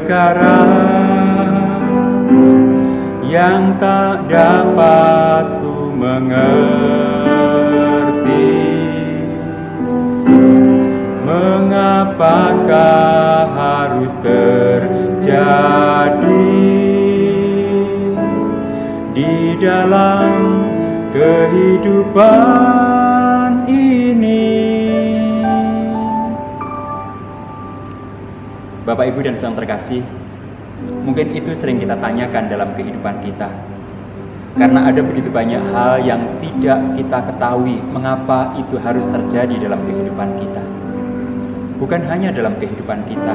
perkara yang tak dapat ku mengerti. Mengapakah harus terjadi di dalam kehidupan ini? Bapak, Ibu, dan saudara terkasih, mungkin itu sering kita tanyakan dalam kehidupan kita. Karena ada begitu banyak hal yang tidak kita ketahui mengapa itu harus terjadi dalam kehidupan kita. Bukan hanya dalam kehidupan kita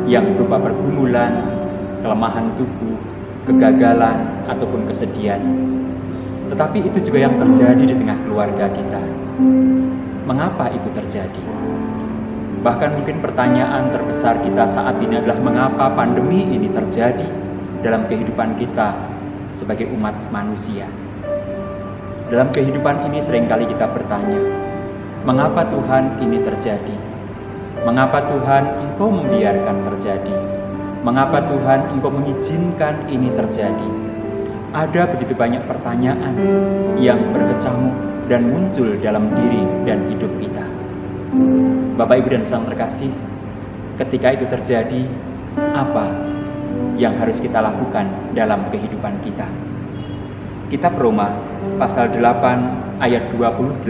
yang berupa pergumulan, kelemahan tubuh, kegagalan, ataupun kesedihan. Tetapi itu juga yang terjadi di tengah keluarga kita. Mengapa itu terjadi? Bahkan mungkin pertanyaan terbesar kita saat ini adalah mengapa pandemi ini terjadi dalam kehidupan kita sebagai umat manusia. Dalam kehidupan ini seringkali kita bertanya, mengapa Tuhan ini terjadi? Mengapa Tuhan Engkau membiarkan terjadi? Mengapa Tuhan Engkau mengizinkan ini terjadi? Ada begitu banyak pertanyaan yang berkecamuk dan muncul dalam diri dan hidup kita. Bapak, Ibu, dan saudara terkasih, ketika itu terjadi, apa yang harus kita lakukan dalam kehidupan kita? Kitab Roma pasal 8 ayat 28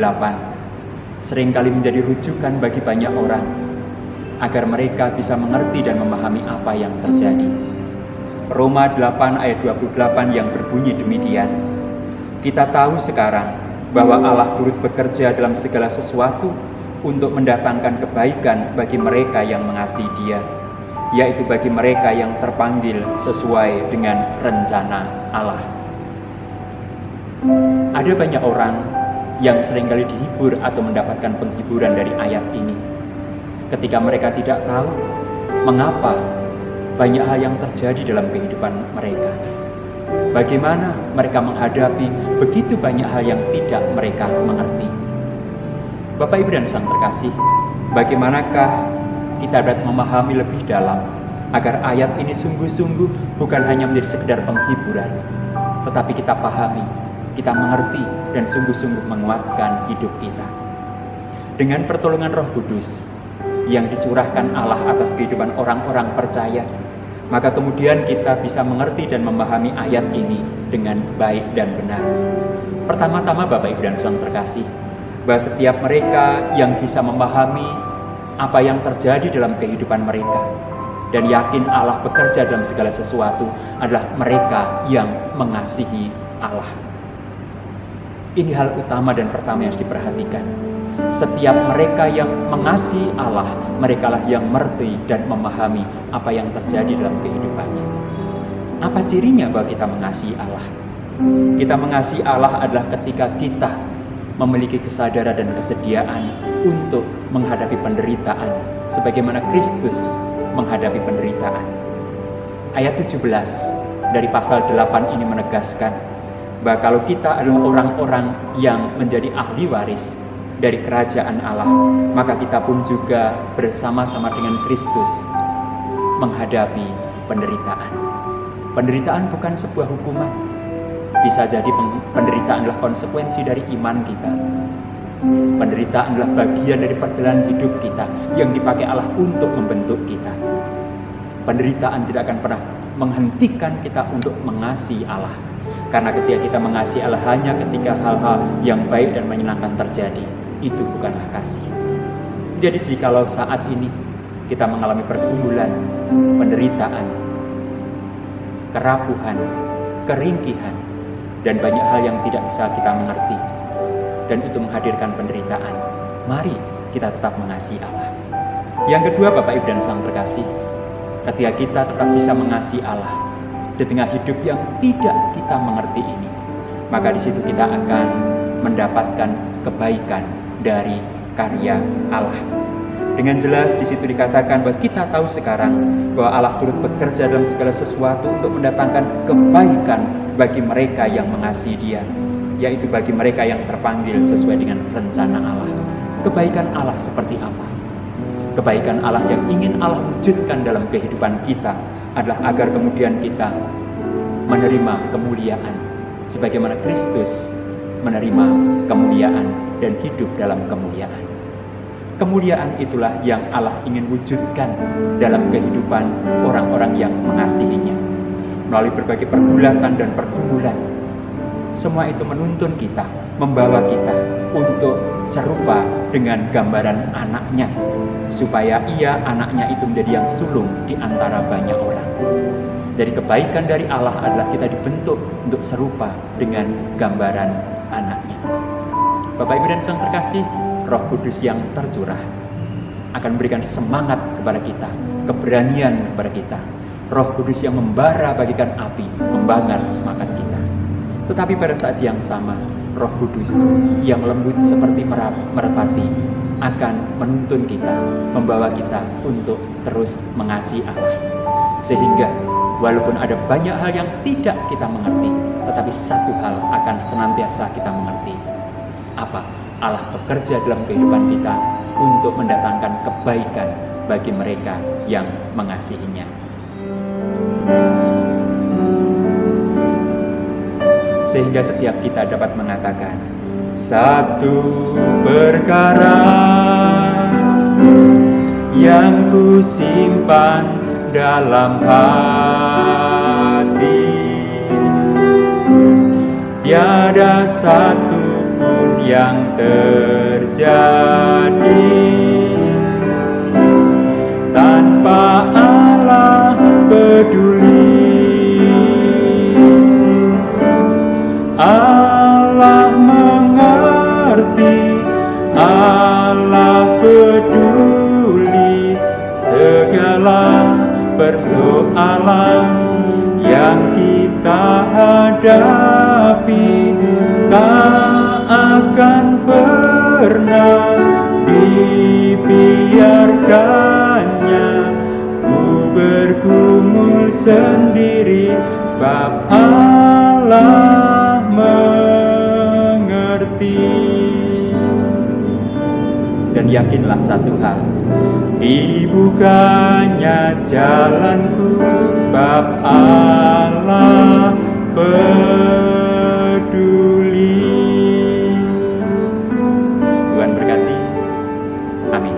seringkali menjadi rujukan bagi banyak orang agar mereka bisa mengerti dan memahami apa yang terjadi. Roma 8 ayat 28 yang berbunyi demikian. Kita tahu sekarang bahwa Allah turut bekerja dalam segala sesuatu untuk mendatangkan kebaikan bagi mereka yang mengasihi Dia, yaitu bagi mereka yang terpanggil sesuai dengan rencana Allah. Ada banyak orang yang seringkali dihibur atau mendapatkan penghiburan dari ayat ini, ketika mereka tidak tahu mengapa banyak hal yang terjadi dalam kehidupan mereka. Bagaimana mereka menghadapi begitu banyak hal yang tidak mereka mengerti. Bapak, Ibu, dan saudara terkasih, bagaimanakah kita dapat memahami lebih dalam agar ayat ini sungguh-sungguh bukan hanya menjadi sekedar penghiburan, tetapi kita pahami, kita mengerti, dan sungguh-sungguh menguatkan hidup kita. Dengan pertolongan Roh Kudus yang dicurahkan Allah atas kehidupan orang-orang percaya, maka kemudian kita bisa mengerti dan memahami ayat ini dengan baik dan benar. Pertama-tama, Bapak, Ibu, dan saudara terkasih, bahwa setiap mereka yang bisa memahami apa yang terjadi dalam kehidupan mereka dan yakin Allah bekerja dalam segala sesuatu adalah mereka yang mengasihi Allah. Ini hal utama dan pertama yang harus diperhatikan. Setiap mereka yang mengasihi Allah, merekalah yang mengerti dan memahami apa yang terjadi dalam kehidupannya. Apa cirinya bahwa kita mengasihi Allah? Kita mengasihi Allah adalah ketika kita memiliki kesadaran dan kesediaan untuk menghadapi penderitaan sebagaimana Kristus menghadapi penderitaan. Ayat 17 dari pasal 8 ini menegaskan bahwa kalau kita adalah orang-orang yang menjadi ahli waris dari kerajaan Allah, maka kita pun juga bersama-sama dengan Kristus menghadapi penderitaan. Penderitaan bukan sebuah hukuman. Bisa jadi penderitaan adalah konsekuensi dari iman kita. Penderitaan adalah bagian dari perjalanan hidup kita yang dipakai Allah untuk membentuk kita. Penderitaan tidak akan pernah menghentikan kita untuk mengasihi Allah. Karena ketika kita mengasihi Allah hanya ketika hal-hal yang baik dan menyenangkan terjadi, itu bukanlah kasih. Jadi jikalau saat ini kita mengalami pergumulan, penderitaan, kerapuhan, keringkihan, dan banyak hal yang tidak bisa kita mengerti, dan itu menghadirkan penderitaan, mari kita tetap mengasihi Allah. Yang kedua, Bapak, Ibu, dan saudara terkasih, ketika kita tetap bisa mengasihi Allah di tengah hidup yang tidak kita mengerti ini, maka di situ kita akan mendapatkan kebaikan dari karya Allah. Dengan jelas di situ dikatakan bahwa kita tahu sekarang bahwa Allah turut bekerja dalam segala sesuatu untuk mendatangkan kebaikan bagi mereka yang mengasihi Dia, yaitu bagi mereka yang terpanggil sesuai dengan rencana Allah. Kebaikan Allah seperti apa? Kebaikan Allah yang ingin Allah wujudkan dalam kehidupan kita adalah agar kemudian kita menerima kemuliaan sebagaimana Kristus menerima kemuliaan dan hidup dalam kemuliaan. Kemuliaan itulah yang Allah ingin wujudkan dalam kehidupan orang-orang yang mengasihinya. Melalui berbagai pergulatan dan pergumulan, semua itu menuntun kita, membawa kita untuk serupa dengan gambaran anaknya, supaya ia, anaknya itu menjadi yang sulung di antara banyak orang. Jadi kebaikan dari Allah adalah kita dibentuk untuk serupa dengan gambaran anaknya. Bapak, Ibu, dan Saudara terkasih, Roh Kudus yang tercurah akan memberikan semangat kepada kita, keberanian kepada kita. Roh Kudus yang membara bagikan api, membakar semangat kita. Tetapi pada saat yang sama, Roh Kudus yang lembut seperti merpati akan menuntun kita, membawa kita untuk terus mengasihi Allah. Sehingga walaupun ada banyak hal yang tidak kita mengerti, tetapi satu hal akan senantiasa kita mengerti. Apa? Allah bekerja dalam kehidupan kita untuk mendatangkan kebaikan bagi mereka yang mengasihinya. Sehingga setiap kita dapat mengatakan, satu perkara yang ku simpan dalam hati, tiada satu pun yang terjadi tanpa Allah peduli. Allah mengerti, Allah peduli segala persoalan yang kita hadapi. Tak akan pernah dibiarkannya ku bergumul sendiri, sebab Allah mengerti. Dan yakinlah satu hal, dibukanya jalanku, sebab Allah peduli. Tuhan berkati. Amin.